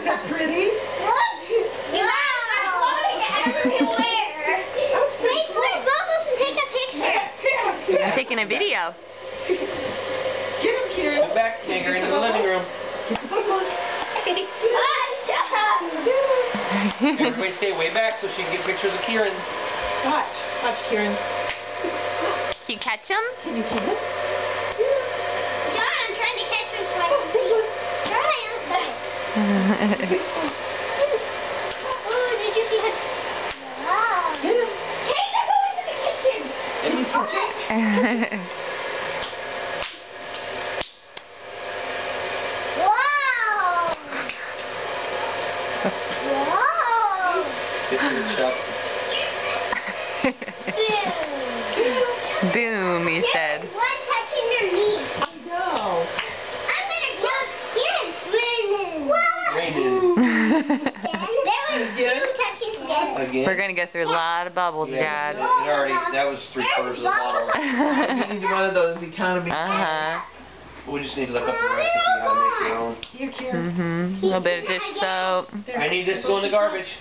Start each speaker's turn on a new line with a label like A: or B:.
A: Isn't that pretty?
B: Look! You guys are floating everywhere! Wait, put goggles and take a picture.
C: I'm taking a video.
A: Get him, Kieran.
D: Go back, take her into the living room.
A: Get the bubble.
D: Everybody stay way back so she can get pictures of Kieran.
A: Watch. Watch, Kieran.
C: Can you catch him?
A: Can you keep him?
B: John, I'm trying to catch him so I can see. John, I am stuck. Oh, did you see how... Wow.
A: Get him.
B: Hey, they're going to the kitchen.
A: Can you catch him?
B: Wow. Wow.
D: Get to the Chuck.
C: Boom, he said.
B: One touching your knee.
A: I know.
B: I'm gonna jump here and swim.
D: Raining.
B: There was two touching together.
D: Again.
C: We're going to go through a lot of bubbles,
D: Yeah,
C: Dad.
D: it already, that was 3/4 of the bottle.
A: You need one of those economy.
C: Uh-huh.
D: We just need to look up the recipe how to make your own.
A: Here, Kieran.
C: A little bit of dish soap.
A: There.
D: I need this to go in the garbage.